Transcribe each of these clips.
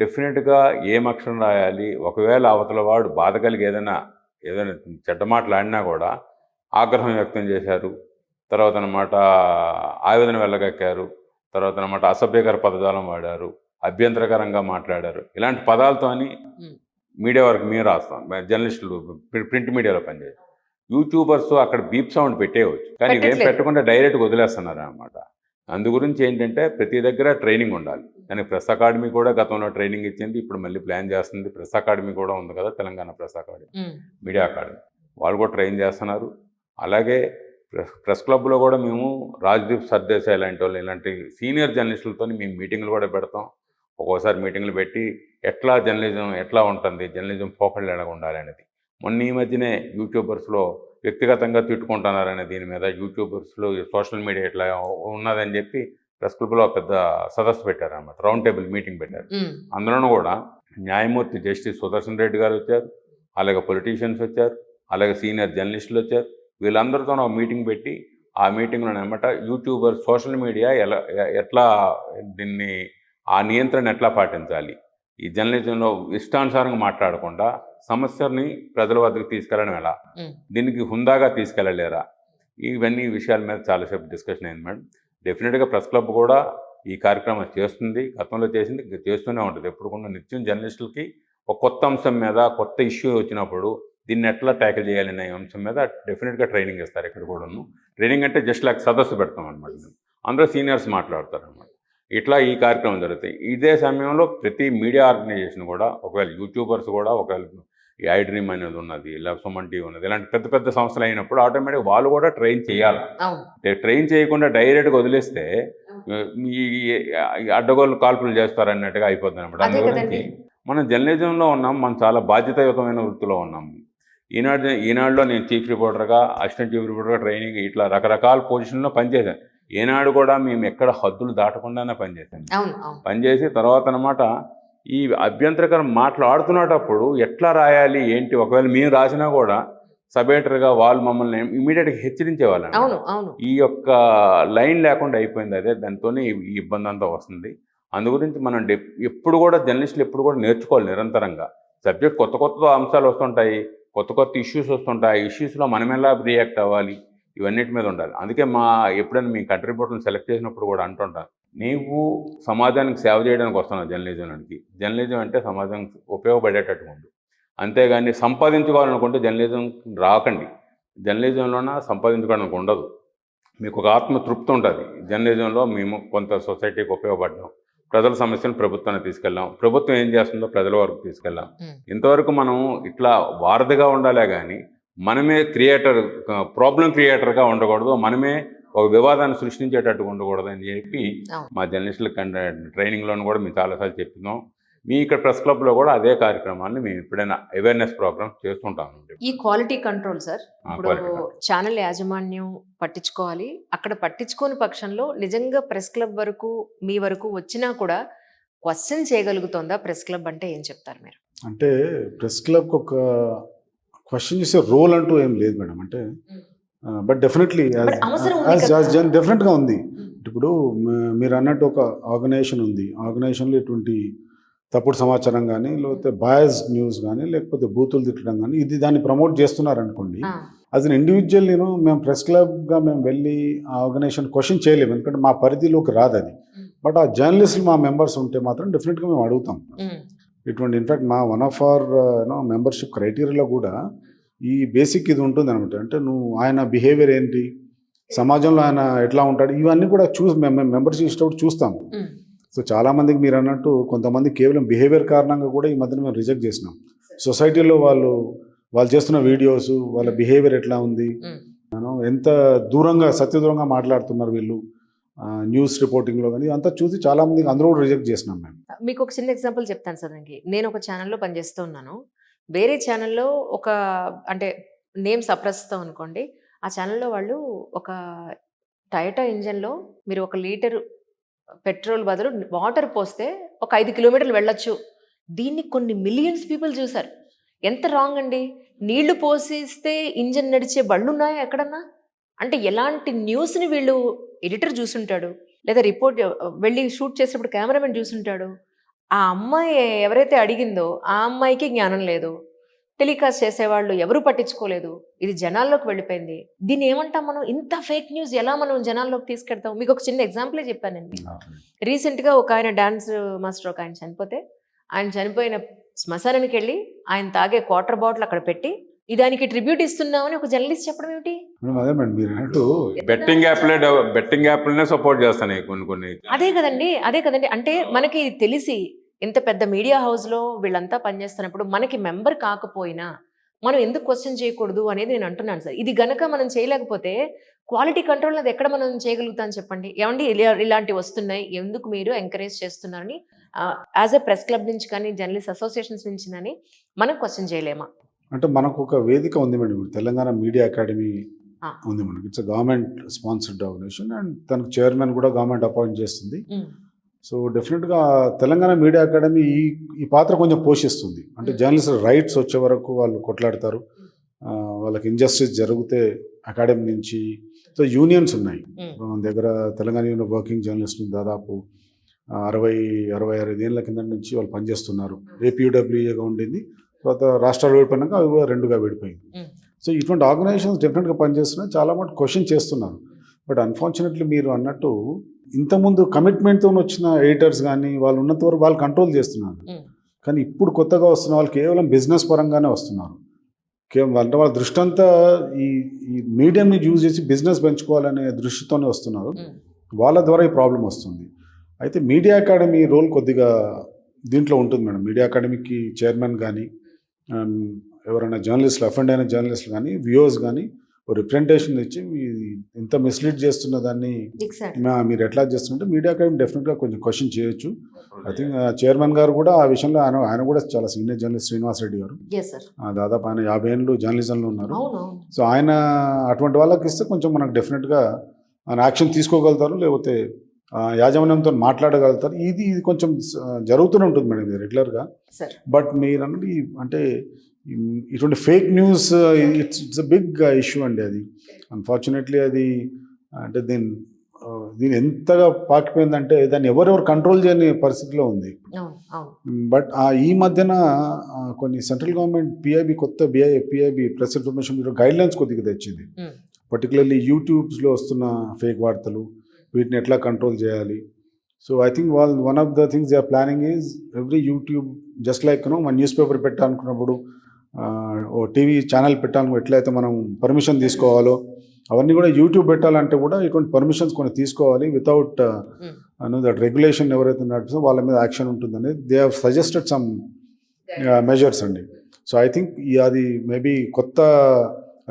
డెఫినెట్గా ఏం అక్షరం రాయాలి, ఒకవేళ అవతల వాడు బాధ కలిగి ఏదైనా చెడ్డ మాటలాడినా కూడా ఆగ్రహం వ్యక్తం చేశారు, తర్వాత అనమాట ఆవేదన వెళ్ళగక్కారు, తర్వాత అనమాట అసభ్యకర పదజాలం వాడారు, అభ్యంతరకరంగా మాట్లాడారు, ఇలాంటి పదాలతోని మీడియా వరకు మేము రాస్తాం. జర్నలిస్టులు ప్రింట్ మీడియాలో పనిచేసి యూట్యూబర్స్ అక్కడ బీప్ సౌండ్ పెట్టేయవచ్చు, కానీ ఇవేం పెట్టకుండా డైరెక్ట్గా వదిలేస్తున్నారు అనమాట. అందు గురించి ఏంటంటే ప్రతి దగ్గర ట్రైనింగ్ ఉండాలి. కానీ ప్రెస్ అకాడమీ కూడా గతంలో ట్రైనింగ్ ఇచ్చింది, ఇప్పుడు మళ్ళీ ప్లాన్ చేస్తుంది. ప్రెస్ అకాడమీ కూడా ఉంది కదా, Telangana press academy, media academy, వాళ్ళు కూడా ట్రైన్ చేస్తున్నారు. అలాగే ప్రెస్ క్లబ్లో కూడా మేము రాజ్దీప్ సర్దేశాయ్ లాంటి వాళ్ళు, ఇలాంటి సీనియర్ జర్నలిస్టులతో మేము మీటింగ్లు కూడా పెడతాం. ఒక్కోసారి మీటింగ్లు పెట్టి ఎట్లా జర్నలిజం ఎట్లా ఉంటుంది, జర్నలిజం పోకళ్ళు ఎలా ఉండాలి అనేది. మొన్న ఈ మధ్యనే యూట్యూబర్స్లో వ్యక్తిగతంగా తిట్టుకుంటున్నారనే దీని మీద యూట్యూబర్స్లో సోషల్ మీడియా ఎట్లా ఉన్నదని చెప్పి ప్రెస్ క్లబ్లో పెద్ద సదస్సు పెట్టారన్నమాట, రౌండ్ టేబుల్ మీటింగ్ పెట్టారు. అందులోనూ కూడా న్యాయమూర్తి జస్టిస్ సుదర్శన్ రెడ్డి గారు వచ్చారు, అలాగే పొలిటీషియన్స్ వచ్చారు, అలాగే సీనియర్ జర్నలిస్టులు వచ్చారు. వీళ్ళందరితో ఒక మీటింగ్ పెట్టి ఆ మీటింగ్లో అనమాట యూట్యూబర్ సోషల్ మీడియా ఎట్లా దీన్ని ఆ నియంత్రణ ఎట్లా పాటించాలి, ఈ జర్నలిజంలో ఇష్టానుసారంగా మాట్లాడకుండా సమస్యని ప్రజల వద్దకు తీసుకెళ్ళడం ఎలా, దీనికి హుందాగా తీసుకెళ్ళలేరా, ఇవన్నీ విషయాల మీద చాలాసేపు డిస్కషన్ అయింది మేడం. డెఫినెట్గా ప్రెస్ క్లబ్ కూడా ఈ కార్యక్రమం చేస్తుంది, గతంలో చేసింది, చేస్తూనే ఉంటుంది. ఎప్పుడు కూడా నిత్యం జర్నలిస్టులకి ఒక కొత్త అంశం మీద కొత్త ఇష్యూ వచ్చినప్పుడు దీన్ని ఎట్లా ట్యాకిల్ చేయాలనే అంశం మీద డెఫినెట్గా ట్రైనింగ్ ఇస్తారు. ఇక్కడ కూడాను ట్రైనింగ్ అంటే జస్ట్ లైక్ సదస్సు పెడతాం అనమాట. అందరూ సీనియర్స్ మాట్లాడతారు అనమాట. ఇట్లా ఈ కార్యక్రమం జరుగుతాయి. ఇదే సమయంలో ప్రతి మీడియా ఆర్గనైజేషన్ కూడా, ఒకవేళ యూట్యూబర్స్ కూడా, ఒకవేళ ఈ ఐ డ్రీమ్ అనేది ఉన్నది, ఇలా సుమన్ టీవీ ఉన్నది, ఇలాంటి పెద్ద పెద్ద సంస్థలు అయినప్పుడు ఆటోమేటిక్గా వాళ్ళు కూడా ట్రైన్ చేయాలి. ట్రైన్ చేయకుండా డైరెక్ట్గా వదిలేస్తే ఈ అడ్డగోలు కాల్పులు చేస్తారన్నట్టుగా అయిపోతుంది అనమాట. అందుగురించి మనం జర్నలిజంలో ఉన్నాం, మనం చాలా బాధ్యతాయుతమైన వృత్తిలో ఉన్నాం. ఈనాడులో నేను చీఫ్ రిపోర్టర్గా, అసిస్టెంట్ చీఫ్ రిపోర్టర్గా ట్రైనింగ్ ఇట్లా రకరకాల పొజిషన్లో పనిచేశాను. ఏనాడు కూడా మేము ఎక్కడ హద్దులు దాటకుండానే పనిచేసి తర్వాత అనమాట ఈ అభ్యంతరకరం మాట్లాడుతున్నప్పుడు ఎట్లా రాయాలి ఏంటి, ఒకవేళ మేము రాసినా కూడా సబ్-ఎడిటర్గా వాళ్ళు మమ్మల్ని ఇమీడియట్గా హెచ్చరించేవాళ్ళు. ఈ యొక్క లైన్ లేకుండా అయిపోయింది. అదే దాంతో ఈ ఇబ్బంది అంతా వస్తుంది. అందు గురించి మనం ఎప్పుడు కూడా జర్నలిస్టులు ఎప్పుడు కూడా నేర్చుకోవాలి నిరంతరంగా. సబ్జెక్ట్ కొత్త కొత్త అంశాలు వస్తుంటాయి, కొత్త కొత్త ఇష్యూస్ వస్తుంటాయి. ఇష్యూస్లో మనం ఎలా రియాక్ట్ అవ్వాలి, ఇవన్నిటి మీద ఉండాలి. అందుకే ఎప్పుడైనా మీ కంట్రిబ్యూటర్ని సెలెక్ట్ చేసినప్పుడు కూడా అంటుంటాను, నీవు సమాజానికి సేవ చేయడానికి వస్తున్నావు జర్నలిజంకి. జర్నలిజం అంటే సమాజం ఉపయోగపడేటట్టు ఉంది, అంతేగాని సంపాదించుకోవాలనుకుంటే జర్నలిజం రాకండి. జర్నలిజంలోన సంపాదించుకోవడానికి ఉండదు. మీకు ఒక ఆత్మతృప్తి ఉంటుంది. జర్నలిజంలో మేము కొంత సొసైటీకి ఉపయోగపడ్డాం, ప్రజల సమస్యను ప్రభుత్వాన్ని తీసుకెళ్ళాం, ప్రభుత్వం ఏం చేస్తుందో ప్రజల వరకు తీసుకెళ్ళాం. ఇంతవరకు మనం ఇట్లా వారధిగా ఉండాలే కానీ మనమే ప్రాబ్లం క్రియేటర్గా ఉండకూడదు, మనమే ఒక వివాదాన్ని సృష్టించేటట్టుగా ఉండకూడదు అని చెప్పి మా జర్నలిస్టుల ట్రైనింగ్లోనూ కూడా మేము చాలాసార్లు చెప్తున్నాం. మీ ఇక్కడ ప్రెస్ క్లబ్లో కూడా అదే కార్యక్రమాన్ని మేము ఎప్పుడైనా అవేర్నెస్ ప్రోగ్రామ్స్ చేస్తుంటాము. ఈ క్వాలిటీ కంట్రోల్ సార్, ఇప్పుడు ఛానల్ యాజమాన్యం పట్టించుకోవాలి. అక్కడ పట్టించుకోని పక్షంలో నిజంగా ప్రెస్ క్లబ్ వరకు మీ వరకు వచ్చినా కూడా క్వశ్చన్ చేయగలుగుతుందా ప్రెస్ క్లబ్ అంటే ఏం చెప్తారు మీరు? అంటే ప్రెస్ క్లబ్ ఒక క్వశ్చన్ చేసే రోల్ అంటూ ఏం లేదు మేడం. అంటే బట్ డెఫినెట్లీ డెఫినెట్గా ఉంది. ఇప్పుడు మీరు అన్నట్టు ఒక ఆర్గనైజేషన్ ఉంది, ఆర్గనైజేషన్లో ఇటువంటి తప్పుడు సమాచారం కానీ, లేకపోతే బయాస్ న్యూస్ కానీ, లేకపోతే బూతులు తిట్టడం కానీ, ఇది దాన్ని ప్రమోట్ చేస్తున్నారనుకోండి, యాజ్ అన్ ఇండివిజువల్ మేము ప్రెస్ క్లబ్గా మేము వెళ్ళి ఆ ఆర్గనైజేషన్ క్వశ్చన్ చేయలేము, ఎందుకంటే మా పరిధిలోకి రాదు అది. బట్ ఆ జర్నలిస్టులు మా మెంబర్స్ ఉంటే మాత్రం డెఫినెట్గా మేము అడుగుతాం ఇటువంటి. ఇన్ఫ్యాక్ట్ మా వన్ ఆఫ్ అవర్ మెంబర్షిప్ క్రైటీరియాలో కూడా ఈ బేసిక్ ఇది ఉంటుంది అనమాట. అంటే ఆయన బిహేవియర్ ఏంటి, సమాజంలో ఆయన ఎట్లా ఉంటాడు, ఇవన్నీ కూడా మేము మెంబర్షిప్ ఇష్టపడి చూస్తాము. సో చాలామందికి మీరు అన్నట్టు కొంతమంది కేవలం బిహేవియర్ కారణంగా కూడా ఈ మధ్యన మేము రిజెక్ట్ చేసినాం. సొసైటీలో వాళ్ళు చేస్తున్న వీడియోస్, వాళ్ళ బిహేవియర్ ఎట్లా ఉంది, ఎంత దూరంగా సత్యదూరంగా మాట్లాడుతున్నారు వీళ్ళు న్యూస్ రిపోర్టింగ్లో కానీ, అంతా చూసి చాలామందికి అందరూ కూడా రిజెక్ట్ చేసినాం మేము. మీకు ఒక చిన్న ఎగ్జాంపుల్ చెప్తాను సార్. నేను ఒక ఛానల్లో పనిచేస్తూ ఉన్నాను. వేరే ఛానల్లో ఒక అంటే నేమ్ సప్రస్తాం అనుకోండి, ఆ ఛానల్లో వాళ్ళు ఒక టయోటా ఇంజన్లో మీరు 1 లీటర్ పెట్రోల్ బదులు వాటర్ పోస్తే ఒక 5 కిలోమీటర్లు వెళ్ళొచ్చు, దీన్ని కొన్ని మిలియన్స్ పీపుల్ చూసారు. ఎంత రాంగ్ అండి! నీళ్లు పోసిస్తే ఇంజన్ నడిచే బళ్ళు ఉన్నాయా ఎక్కడన్నా? అంటే ఎలాంటి న్యూస్ని వీళ్ళు ఎడిటర్ చూసుంటాడు, లేదా రిపోర్ట్ వెళ్ళి షూట్ చేసేటప్పుడు కెమెరామెన్ చూసుంటాడు. ఆ అమ్మాయి ఎవరైతే అడిగిందో ఆ అమ్మాయికి జ్ఞానం లేదు, టెలికాస్ట్ చేసేవాళ్ళు ఎవరు పట్టించుకోలేదు, ఇది జనాల్లోకి వెళ్ళిపోయింది. దీన్ని ఏమంటాం మనం? ఇంత ఫేక్ న్యూస్ ఎలా మనం జనాల్లోకి తీసుకెళ్తాం? మీకు ఒక చిన్న ఎగ్జాంపులే చెప్పానండి. రీసెంట్గా ఒక ఆయన డాన్స్ మాస్టర్ ఒక ఆయన చనిపోతే, ఆయన చనిపోయిన శ్మశానానికి వెళ్ళి ఆయన తాగే క్వార్టర్ బాటిల్ అక్కడ పెట్టి దానికి ట్రిబ్యూట్ ఇస్తున్నామని ఒక జర్నలిస్ట్ చెప్పడం ఏమిటి? మేడం అదే మేడం మీరు అన్నట్టు బెట్టింగ్ యాప్లనే సపోర్ట్ చేస్తున్నాయి కొన్ని. అదే కదండి. అంటే మనకి తెలిసి ఇంత పెద్ద మీడియా హౌస్లో వీళ్ళంతా పనిచేస్తున్నప్పుడు మనకి మెంబర్ కాకపోయినా మనం ఎందుకు క్వశ్చన్ చేయకూడదు అనేది నేను అంటున్నాను సార్. ఇది గనక మనం చేయలేకపోతే క్వాలిటీ కంట్రోల్ అది ఎక్కడ మనం చేయగలుగుతాం చెప్పండి? ఏమండి ఇలాంటివి వస్తున్నాయి, ఎందుకు మీరు ఎంకరేజ్ చేస్తున్నారని యాజ్ ఎ ప్రెస్ క్లబ్ నుంచి కానీ జర్నలిస్ట్ అసోసియేషన్స్ నుంచి కానీ మనం క్వశ్చన్ చేయలేమా? అంటే మనకు ఒక వేదిక ఉంది మేడం, ఇప్పుడు తెలంగాణ మీడియా అకాడమీ ఆ. ఉంది మనకి. It's government sponsored organisation and తనకు చైర్మన్ కూడా గవర్నమెంట్ అపాయింట్ చేస్తుంది. సో డెఫినెట్గా తెలంగాణ మీడియా అకాడమీ ఈ పాత్ర కొంచెం పోషిస్తుంది. అంటే జర్నలిస్ట్ రైట్స్ వచ్చే వరకు వాళ్ళు కొట్లాడతారు, వాళ్ళకి ఇంజస్టిస్ జరిగితే అకాడమీ నుంచి. సో యూనియన్స్ ఉన్నాయి మన దగ్గర, తెలంగాణ యూనియన్ వర్కింగ్ జర్నలిస్ట్ దాదాపు 60-65 ఏళ్ళ కింద నుంచి వాళ్ళు పనిచేస్తున్నారు. ఏపీడబ్ల్యూఏగా ఉండింది, తర్వాత రాష్ట్రాలు విడిపోయినాక అవి కూడా 2గా విడిపోయింది. సో ఇటువంటి ఆర్గనైజేషన్స్ డెఫినెట్గా పనిచేస్తున్నాయి, చాలా మటుకు క్వశ్చన్ చేస్తున్నారు. బట్ అన్ఫార్చునేట్లీ మీరు అన్నట్టు ఇంతకుముందు కమిట్మెంట్తో వచ్చిన ఎడిటర్స్ కానీ వాళ్ళు ఉన్నంత వరకు వాళ్ళు కంట్రోల్ చేస్తున్నారు. కానీ ఇప్పుడు కొత్తగా వస్తున్న వాళ్ళు కేవలం బిజినెస్ పరంగానే వస్తున్నారు. కేవలం అంటే వాళ్ళ దృష్టి అంతా ఈ మీడియంని యూజ్ చేసి బిజినెస్ పెంచుకోవాలనే దృష్టితోనే వస్తున్నారు. వాళ్ళ ద్వారా ఈ ప్రాబ్లం వస్తుంది. అయితే మీడియా అకాడమీ రోల్ కొద్దిగా దీంట్లో ఉంటుంది మేడం. మీడియా అకాడమీకి చైర్మన్ కానీ ఎవరైనా జర్నలిస్టులు, అఫెండ్ అయిన జర్నలిస్టులు కానీ వ్యూవర్స్ కానీ రిప్రజెంటేషన్ ఇచ్చి ఇంత మిస్లీడ్ చేస్తున్న దాన్ని మీరు ఎట్లా చేస్తున్నట్టే మీడియా అకాడమీ డెఫినెట్గా కొంచెం క్వశ్చన్ చేయొచ్చు. ఐ థింక్ చైర్మన్ గారు కూడా ఆ విషయంలో ఆయన కూడా చాలా సీనియర్ జర్నలిస్ట్ శ్రీనివాస్ రెడ్డి గారు, దాదాపు ఆయన 50 ఏళ్ళు జర్నలిజంలో ఉన్నారు. సో ఆయన అటువంటి వాళ్ళకి ఇస్తే కొంచెం మనకు డెఫినెట్గా ఆయన యాక్షన్ తీసుకోగలుగుతారు, లేకపోతే యాజమాన్యంతో మాట్లాడగలుగుతారు. ఇది కొంచెం జరుగుతూనే ఉంటుంది మేడం ఇది రెగ్యులర్గా. బట్ మీరు అన్నది అంటే ఇటువంటి fake news it's a big issue అండి. అది అన్ఫార్చునేట్లీ అది అంటే దీని ఎంతగా పాకిపోయిందంటే దాన్ని ఎవరెవరు కంట్రోల్ చేయని పరిస్థితిలో ఉంది. బట్ ఈ మధ్యన కొన్ని central government PIB press information bureau guidelines కొద్దిగా తెచ్చింది. పర్టికులర్లీ యూట్యూబ్స్లో వస్తున్న ఫేక్ వార్తలు వీటిని ఎట్లా కంట్రోల్ చేయాలి. So I think one of the things they are planning is every YouTube just like మన న్యూస్ పేపర్ పెట్టాలనుకున్నప్పుడు ఓ టీవీ ఛానల్ పెట్టాలనుకో ఎట్లయితే మనం పర్మిషన్ తీసుకోవాలో అవన్నీ కూడా యూట్యూబ్ పెట్టాలంటే కూడా ఇటువంటి పర్మిషన్స్ కొన్ని తీసుకోవాలి. వితౌట్ దట్ రెగ్యులేషన్ ఎవరైతే నడుపుతుందో వాళ్ళ మీద యాక్షన్ ఉంటుందని they have suggested some measures అండి. సో ఐ థింక్ అది మేబీ కొత్త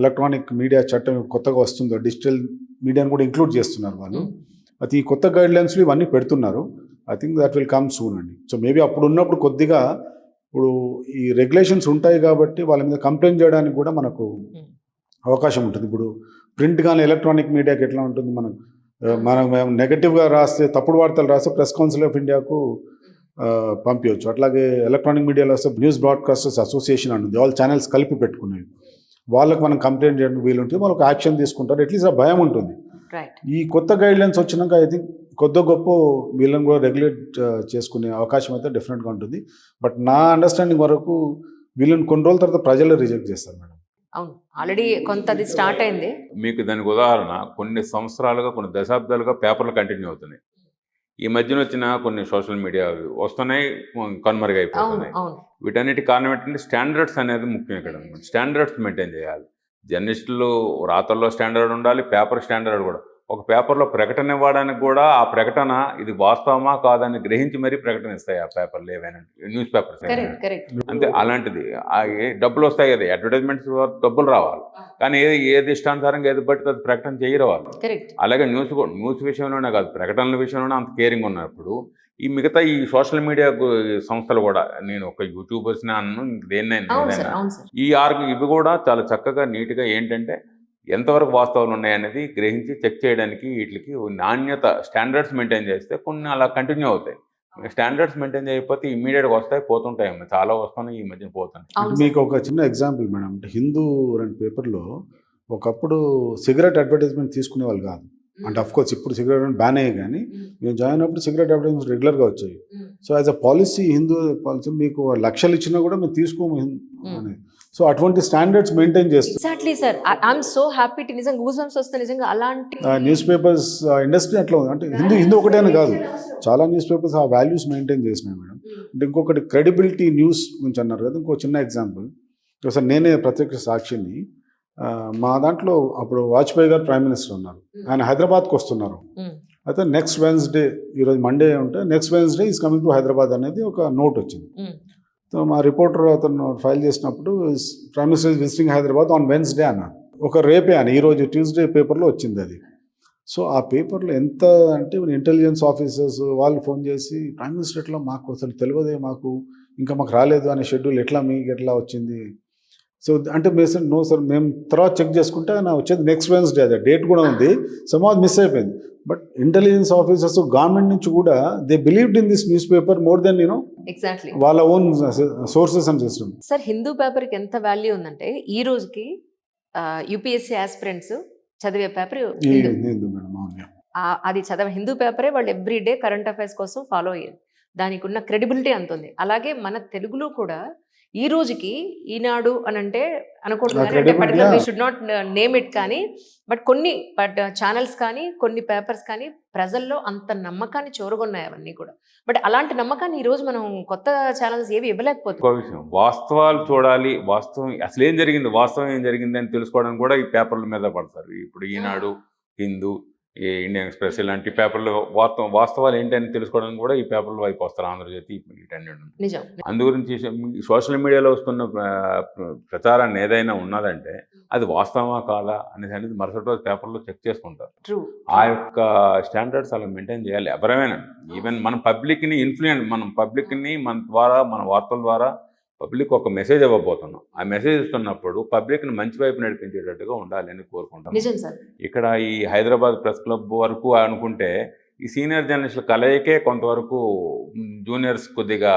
ఎలక్ట్రానిక్ మీడియా చట్టం కొత్తగా వస్తుందో డిజిటల్ మీడియాను కూడా ఇంక్లూడ్ చేస్తున్నారు వాళ్ళు. అది ఈ కొత్త గైడ్లైన్స్లో ఇవన్నీ పెడుతున్నారు. I think that will come soon అండి. సో మేబీ అప్పుడు ఉన్నప్పుడు కొద్దిగా ఇప్పుడు ఈ రెగ్యులేషన్స్ ఉంటాయి కాబట్టి వాళ్ళ మీద కంప్లైంట్ చేయడానికి కూడా మనకు అవకాశం ఉంటుంది. ఇప్పుడు ప్రింట్ కానీ ఎలక్ట్రానిక్ మీడియాకి ఎట్లా ఉంటుంది, మనం నెగటివ్గా రాస్తే, తప్పుడు వార్తలు రాస్తే ప్రెస్ కౌన్సిల్ ఆఫ్ ఇండియాకు పంపించవచ్చు. అట్లాగే ఎలక్ట్రానిక్ మీడియాలో వస్తే న్యూస్ బ్రాడ్కాస్టర్స్ అసోసియేషన్ ఉంటుంది, వాళ్ళ ఛానల్స్ కలిపి పెట్టుకునేవి, వాళ్ళకి మనం కంప్లైంట్ చేయడానికి వీలుంటుంది, వాళ్ళకి యాక్షన్ తీసుకుంటారు, అట్లీస్ట్ ఆ భయం ఉంటుంది. ఈ కొత్త గైడ్లైన్స్ వచ్చినాక ఐ థింక్ కొద్ది గొప్ప వీళ్ళని కూడా రెగ్యులేట్ చేసుకునే అవకాశం అయితే డెఫినెట్గా ఉంటుంది. బట్ నా అండర్స్టాండింగ్ వరకు వీళ్ళని కొన్ని రోజుల తర్వాత ప్రజలు రిజెక్ట్ చేస్తారు మేడం. అవును, ఆల్రెడీ కొంతది స్టార్ట్ అయింది. మీకు దానికి ఉదాహరణ కొన్ని సంవత్సరాలుగా, కొన్ని దశాబ్దాలుగా పేపర్లు కంటిన్యూ అవుతున్నాయి. ఈ మధ్యన వచ్చిన కొన్ని సోషల్ మీడియా వస్తున్నాయి, కనుమరుగైపోతున్నాయి. వీటన్నిటి కారణం ఏంటంటే స్టాండర్డ్స్ అనేది ముఖ్యం. ఇక్కడ స్టాండర్డ్స్ మెయింటైన్ చేయాలి. జర్నలిస్టులు రాతల్లో స్టాండర్డ్ ఉండాలి, పేపర్ స్టాండర్డ్ కూడా. ఒక పేపర్లో ప్రకటన ఇవ్వడానికి కూడా ఆ ప్రకటన ఇది వాస్తవమా కాదని గ్రహించి మరీ ప్రకటన ఇస్తాయి ఆ పేపర్లు, ఏవైనా న్యూస్ పేపర్స్. అంతే, అలాంటిది డబ్బులు వస్తాయి కదా, అడ్వర్టైజ్మెంట్స్ డబ్బులు రావాలి, కానీ ఏది ఇష్టానుసారంగా ఏది బట్టి అది ప్రకటన చేయరు వాళ్ళు. అలాగే న్యూస్ విషయంలోనే కాదు, ప్రకటనల విషయంలోనే అంత కేరింగ్ ఉన్నప్పుడు ఈ మిగతా ఈ సోషల్ మీడియా సంస్థలు కూడా, నేను ఒక యూట్యూబర్స్ని అన్ను, దేన్నైనా ఇవి కూడా చాలా చక్కగా నీట్గా ఏంటంటే ఎంతవరకు వాస్తవాలు ఉన్నాయనేది గ్రహించి చెక్ చేయడానికి వీటికి నాణ్యత స్టాండర్డ్స్ మెయింటైన్ చేస్తే కొన్ని అలా కంటిన్యూ అవుతాయి. స్టాండర్డ్స్ మెయింటైన్ చేయకపోతే ఇమీడియట్గా వస్తాయి, పోతుంటాయి, చాలా వస్తున్నాయి, ఈ మధ్యన పోతున్నాయి. మీకు ఒక చిన్న ఎగ్జాంపుల్ మేడం, హిందూ 2 పేపర్లో ఒకప్పుడు సిగరెట్ అడ్వర్టైజ్మెంట్ తీసుకునే వాళ్ళు కాదు, అంటే అఫ్ కోర్స్ ఇప్పుడు సిగరెట్ బ్యాన్ అయ్యాయి, కానీ మేము జాయిన్ అయినప్పుడు సిగరెట్ అడ్వర్టైజ్మెంట్స్ రెగ్యులర్గా వచ్చాయి. So as a policy, Hindu policy, మీకు లక్షలు ఇచ్చినా కూడా మేము తీసుకోము అని. సో అటువంటి స్టాండర్డ్స్ మెయింటైన్ చేస్తాం. Exactly sir, I'm so happy to నిజంగా గూస్ బంప్స్ వస్తే నిజంగా అలాంటి న్యూస్ పేపర్స్ ఇండస్ట్రీ అట్లా ఉంది. అంటే హిందూ ఒకటే అని కాదు, చాలా న్యూస్ పేపర్స్ ఆ వాల్యూస్ మెయింటైన్ చేసినాయి మేడం. అంటే ఇంకొకటి క్రెడిబిలిటీ న్యూస్ గురించి అన్నారు కదా, ఇంకో చిన్న ఎగ్జాంపుల్. ఒకసారి నేనే ప్రత్యక్ష సాక్షిని. మా దాంట్లో అప్పుడు వాజ్పేయి గారు ప్రైమ్ మినిస్టర్ ఉన్నారు, ఆయన హైదరాబాద్కి వస్తున్నారు. అయితే నెక్స్ట్ వెన్స్డే, ఈరోజు మండే ఉంటే next Wednesday is coming to Hyderabad అనేది ఒక నోట్ వచ్చింది. సో మా రిపోర్టర్ అతను ఫైల్ చేసినప్పుడు prime minister is visiting Hyderabad on Wednesday అన్నాడు. ఒక రేపే అని, ఈరోజు ట్యూస్డే పేపర్లో వచ్చింది అది. సో ఆ పేపర్లో ఎంత అంటే ఇంటెలిజెన్స్ ఆఫీసర్స్ వాళ్ళు ఫోన్ చేసి, ప్రైమ్ మినిస్టర్ ఎట్లా, మాకు అసలు తెలియదే, మాకు ఇంకా మాకు రాలేదు అనే షెడ్యూల్, ఎట్లా మీకు ఎట్లా వచ్చింది. సో అంటే మేము నో సార్, మేము తర్వాత చెక్ చేసుకుంటే ఆయన వచ్చేది నెక్స్ట్ వెన్స్డే, అదే డేట్ కూడా ఉంది, సమాజ్ మిస్ అయిపోయింది. బట్ ఇంటెలిజెన్స్ ఆఫీసర్స్ గవర్నమెంట్ నుంచి కూడా they believed in this newspaper more than exactly వాళ్ళ own sources and system. Sir, Hindu పేపర్కి ఎంత వాల్యూ ఉందంటే ఈ రోజుకి యూపీఎస్సీ ఆస్పిరెంట్స్ చదివే పేపర్ హిందూ మేడం. అవును, అది హిందూ పేపరే వాళ్ళు ఎవ్రీ డే కరెంట్ అఫైర్స్ కోసం ఫాలో అయ్యేది. దానికి ఉన్న క్రెడిబిలిటీ అంత ఉంది. అలాగే మన తెలుగులో కూడా ఈ రోజుకి ఈనాడు అని అంటే అనకూడదు, we should not name it, కానీ బట్ కొన్ని ఛానల్స్ కానీ కొన్ని పేపర్స్ కానీ ప్రజల్లో అంత నమ్మకాన్ని చూరగొన్నాయి అవన్నీ కూడా. బట్ అలాంటి నమ్మకాన్ని ఈ రోజు మనం కొత్త ఛానల్స్ ఏవి ఇవ్వలేకపోతున్నాం. ఒక విషయం, వాస్తవాలు చూడాలి, వాస్తవం అసలు ఏం జరిగింది, వాస్తవం ఏం జరిగింది అని తెలుసుకోవడానికి కూడా ఈ పేపర్ల మీద పడతారు. ఇప్పుడు ఈనాడు, హిందూ, ఈ ఇండియన్ ఎక్స్ప్రెస్ ఇలాంటి పేపర్లు వాస్తవాలు ఏంటని తెలుసుకోవడానికి కూడా ఈ పేపర్ల వైపు వస్తారు. ఆంధ్రజ్యోతి, నిజం. అందు గురించి సోషల్ మీడియాలో వస్తున్న ప్రచారాన్ని ఏదైనా ఉన్నదంటే అది వాస్తవమా కాదా అనేది మరుసటి రోజు పేపర్లో చెక్ చేసుకుంటారు. ఆ యొక్క స్టాండర్డ్స్ అలా మెయింటైన్ చేయాలి ఎవరైనా. ఈవెన్ మన పబ్లిక్ని మనం పబ్లిక్ని మన ద్వారా, మన వార్తల ద్వారా పబ్లిక్ ఒక మెసేజ్ ఇవ్వబోతున్నాం. ఆ మెసేజ్ ఇస్తున్నప్పుడు పబ్లిక్ని మంచి వైపు నడిపించేటట్టుగా ఉండాలి అని కోరుకుంటాం. ఇక్కడ ఈ హైదరాబాద్ ప్రెస్ క్లబ్ వరకు అనుకుంటే ఈ సీనియర్ జర్నలిస్టుల కలయికే కొంతవరకు జూనియర్స్ కొద్దిగా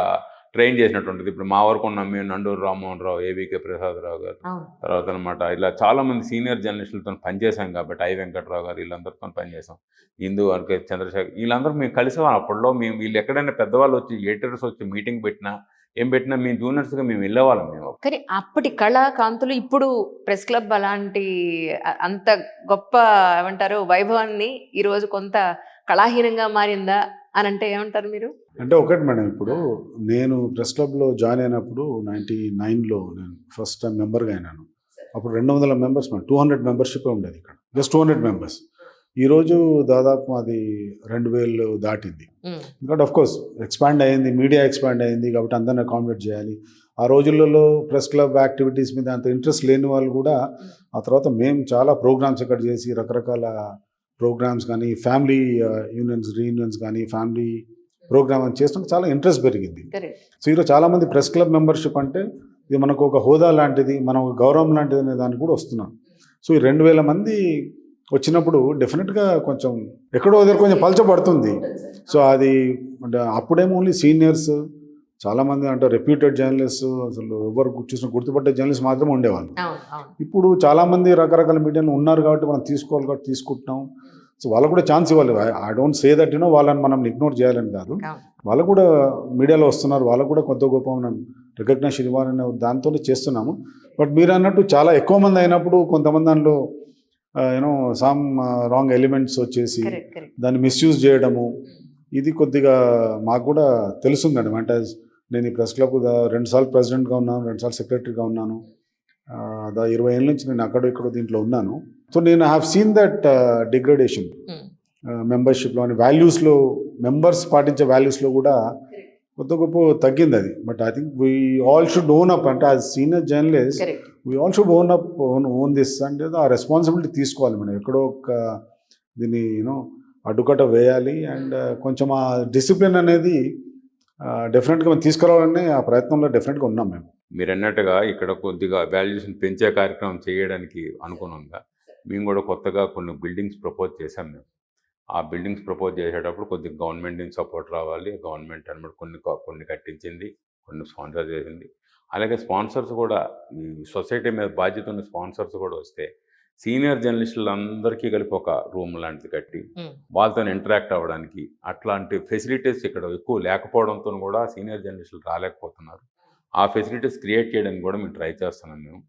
ట్రైన్ చేసినట్టు ఉంటుంది. ఇప్పుడు మా వరకు ఉన్నాం మేము, నండూరు రామ్మోహన్ రావు, ఏవికే ప్రసాదరావు గారు, తర్వాత అనమాట ఇలా చాలామంది సీనియర్ జర్నలిస్టులతో పనిచేసాం కాబట్టి, ఐ వెంకట్రావు గారు, వీళ్ళందరితో పనిచేసాం, హిందూ అనుకే చంద్రశేఖర్, వీళ్ళందరూ మేము కలిసాం. అప్పట్లో మేము వీళ్ళు ఎక్కడైనా పెద్దవాళ్ళు వచ్చి ఎడిటర్స్ వచ్చి మీటింగ్ పెట్టినా ఏం పెట్టినా మేము జూనియర్స్గా మేము వెళ్ళేవాళ్ళం. మేము కానీ అప్పటి కళా కాంతులు ఇప్పుడు ప్రెస్ క్లబ్ అలాంటి అంత గొప్ప ఏమంటారు వైభవాన్ని ఈరోజు కొంత కళాహీనంగా మారిందా అని అంటే ఏమంటారు మీరు? అంటే ఒకటి మేడం, ఇప్పుడు నేను ప్రెస్ క్లబ్లో జాయిన్ అయినప్పుడు 99లో నేను ఫస్ట్ టైం మెంబర్గా అయినాను. అప్పుడు 200 మెంబర్స్, 200 మెంబర్షిప్ ఉండేది ఇక్కడ, జస్ట్ 200 మెంబర్స్. ఈరోజు దాదాపు అది 2000 దాటింది. ఎందుకంటే ఆఫ్ కోర్స్ ఎక్స్పాండ్ అయింది, మీడియా ఎక్స్పాండ్ అయింది కాబట్టి అందరిని అకామిడేట్ చేయాలి. ఆ రోజులలో ప్రెస్ క్లబ్ యాక్టివిటీస్ మీద అంత ఇంట్రెస్ట్ లేని వాళ్ళు కూడా ఆ తర్వాత మేము చాలా ప్రోగ్రామ్స్ ఇక్కడ చేసి, రకరకాల ప్రోగ్రామ్స్ కానీ, ఫ్యామిలీ రీయూనియన్స్ కానీ, ఫ్యామిలీ ప్రోగ్రామ్ అని చేసినాక చాలా ఇంట్రెస్ట్ పెరిగింది. సో ఈరోజు చాలామంది ప్రెస్ క్లబ్ మెంబర్షిప్ అంటే ఇది మనకు ఒక హోదా లాంటిది, మనం ఒక గౌరవం లాంటిది అనే దానికి కూడా వస్తున్నాం. సో ఈ 2000 మంది వచ్చినప్పుడు డెఫినెట్గా కొంచెం ఎక్కడో దగ్గర కొంచెం పలచబడుతుంది. సో అది అంటే అప్పుడేమో ఓన్లీ సీనియర్స్, చాలామంది అంటే రెప్యూటెడ్ జర్నలిస్ట్, అసలు ఎవరు చూసిన గుర్తుపట్టే జర్నలిస్ట్ మాత్రమే ఉండేవాళ్ళు. ఇప్పుడు చాలామంది రకరకాల మీడియాలో ఉన్నారు కాబట్టి మనం తీసుకోవాలి కాబట్టి తీసుకుంటున్నాం. సో వాళ్ళకు కూడా ఛాన్స్ ఇవ్వాలి. ఐ డోంట్ సే దట్ వాళ్ళని మనం ఇగ్నోర్ చేయాలని కాదు, వాళ్ళు కూడా మీడియాలో వస్తున్నారు, వాళ్ళకు కూడా కొత్త గొప్ప మనం రికగ్నైజేషన్ ఇవ్వాలనే దాంతోనే చేస్తున్నాము. బట్ మీరు అన్నట్టు చాలా ఎక్కువ మంది అయినప్పుడు కొంతమంది దానిలో సమ్ రాంగ్ ఎలిమెంట్స్ వచ్చేసి దాన్ని మిస్యూజ్ చేయడము, ఇది కొద్దిగా మాకు కూడా తెలుస్తుందండి. అంటే నేను ఈ ప్రెస్ క్లబ్ 2 సార్లు ప్రెసిడెంట్గా ఉన్నాను, 2 సార్లు సెక్రటరీగా ఉన్నాను, 20 ఏళ్ళ నుంచి నేను అక్కడ ఇక్కడ దీంట్లో ఉన్నాను. సో నేను హ్యావ్ సీన్ దట్ డిగ్రేడేషన్ మెంబర్షిప్లో అని, వాల్యూస్లో మెంబర్స్ పాటించే వాల్యూస్లో కూడా కొత్త గొప్ప తగ్గింది అది. But I think we all should own up, అంటే as senior journalist we all should own up, own this అంటే ఆ రెస్పాన్సిబిలిటీ తీసుకోవాలి మనం. ఎక్కడో ఒక దీన్ని అడ్డుకట్ట వేయాలి. అండ్ కొంచెం ఆ డిసిప్లిన్ అనేది డెఫినెట్గా మనం తీసుకురావాలనే ఆ ప్రయత్నంలో డెఫినెట్గా ఉన్నాం మేము. మీరు అన్నట్టుగా ఇక్కడ కొద్దిగా వాల్యుయేషన్ పెంచే కార్యక్రమం చేయడానికి అనుగుణంగా మేము కూడా కొత్తగా కొన్ని బిల్డింగ్స్ ప్రపోజ్ చేశాం. మేము ఆ బిల్డింగ్స్ ప్రపోజ్ చేసేటప్పుడు కొద్దిగా గవర్నమెంట్ నుంచి సపోర్ట్ రావాలి. గవర్నమెంట్ అనమాట కొన్ని కట్టించింది, కొన్ని స్పాన్సర్ చేసింది. అలాగే స్పాన్సర్స్ కూడా, ఈ సొసైటీ మీద బాధ్యత ఉన్న స్పాన్సర్స్ కూడా వస్తే సీనియర్ జర్నలిస్టులు అందరికీ కలిపి ఒక రూమ్ లాంటిది కట్టి ఉమ్, వాళ్ళతో ఇంటరాక్ట్ అవ్వడానికి అట్లాంటి ఫెసిలిటీస్ ఇక్కడ ఎక్కువ లేకపోవడంతో కూడా సీనియర్ జర్నలిస్టులు రాలేకపోతున్నారు. ఆ ఫెసిలిటీస్ క్రియేట్ చేయడానికి కూడా మేము ట్రై చేస్తున్నాం. మేము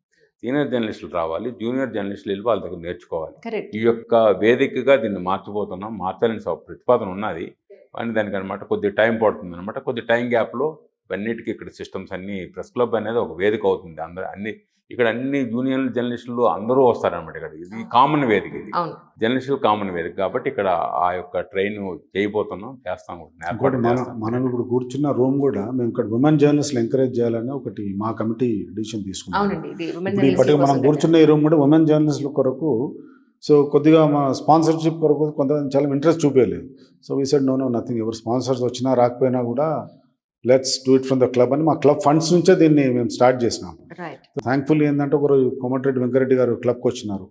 సీనియర్ జర్నలిస్టులు రావాలి, జూనియర్ జర్నలిస్టులు వెళ్ళి వాళ్ళ దగ్గర నేర్చుకోవాలి. కరెక్ట్. ఈ యొక్క వేదికగా దీన్ని మార్చిపోతున్నాం. మార్చాలని ప్రతిపాదన ఉన్నది, కానీ దానికి అనమాట కొద్ది టైం పడుతుంది అనమాట. కొద్ది టైం గ్యాప్లో ఇవన్నిటికీ ఇక్కడ సిస్టమ్స్ అన్నీ ప్రెస్ క్లబ్ అనేది ఒక వేదిక అవుతుంది. అన్ని ఇక్కడ అన్ని జూనియర్ జర్నలిస్టులు అందరూ వస్తారనమాట. ఇక్కడ ఇది కామన్ వేదిక, ఇది అవును. జర్నలిస్టులు కామన్ వేదిక కాబట్టి ఇక్కడ ఆ యొక్క ట్రైన్ చేయబోతున్నాం, చేస్తాం కూడా, ఇంకోటి ఏర్పాటు చేస్తాం. మనం ఇప్పుడు కూర్చున్న రూమ్ కూడా మేము ఇక్కడ ఉమెన్ జర్నలిస్టులు ఎంకరేజ్ చేయాలని ఒకటి మా కమిటీ డిసిషన్ తీసుకున్నాం. అవునండి, ఇది women ఇప్పుడు ఈ journalism పట్టిక మనం కోసం కూర్చున్న ఈ రూమ్ కూడా ఉమెన్ జర్నలిస్టుల కొరకు. సో కొద్దిగా మా స్పాన్సర్షిప్ కొరకు కొంతమంది చాలా ఇంట్రెస్ట్ చూపించలేదు. So we said no nothing, ఎవరు స్పాన్సర్స్ వచ్చినా రాకపోయినా కూడా let's do it from the club అని మా క్లబ్ ఫండ్స్ నుంచే దీన్ని మేము స్టార్ట్ చేసినాం. పెట్టారు. రైట్. థ్యాంక్ఫుల్లీ ఏంటంటే ఒకరోజు కోమటిరెడ్డి వెంకరెడ్డి గారు క్లబ్కి వచ్చినారు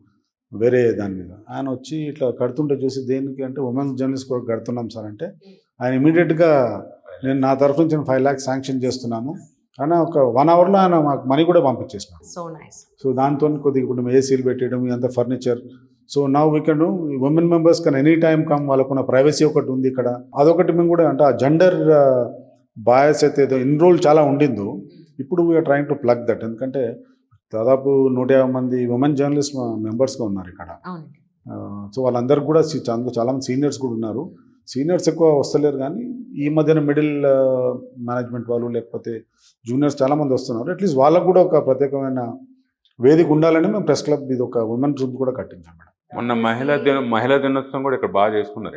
వేరే దాని మీద. ఆయన వచ్చి ఇట్లా కడుతుంటే చూసి దేనికి అంటే ఉమెన్స్ జర్నలిస్ట్ కూడా కడుతున్నాం సార్ అంటే, ఆయన ఇమీడియట్గా నేను నా తరఫు నుంచి 5 lakhs శాంక్షన్ చేస్తున్నాను అని ఒక 1 hourలో ఆయన మాకు మనీ కూడా పంపించేసినారు. So nice. సో దాంతో కొద్దిగా ఇప్పుడు మేము ఏసీలు పెట్టడం ఇదంతా furniture. So now we can women members can any time come, వాళ్ళకున్న ప్రైవసీ ఒకటి ఉంది ఇక్కడ. అదొకటి మేము కూడా అంటే ఆ జెండర్ బాయస్ అయితే ఏదో ఎన్రోల్ చాలా ఉండిందో ఇప్పుడు we're trying to plug that. ఎందుకంటే దాదాపు 150 మంది ఉమెన్ జర్నలిస్ట్ మెంబర్స్గా ఉన్నారు ఇక్కడ. అవునండి. సో వాళ్ళందరికీ కూడా చాలామంది సీనియర్స్ కూడా ఉన్నారు. సీనియర్స్ ఎక్కువ వస్తలేరు, కానీ ఈ మధ్యన మిడిల్ మేనేజ్మెంట్ వాళ్ళు లేకపోతే జూనియర్స్ చాలామంది వస్తున్నారు. అట్లీస్ట్ వాళ్ళకు కూడా ఒక ప్రత్యేకమైన వేదిక ఉండాలని మేము ప్రెస్ క్లబ్ ఇది ఒక ఉమెన్ రూమ్ కూడా కట్టించాం మేడం. మొన్న మహిళా దినోత్సవం కూడా ఇక్కడ బాగా చేసుకున్నారు.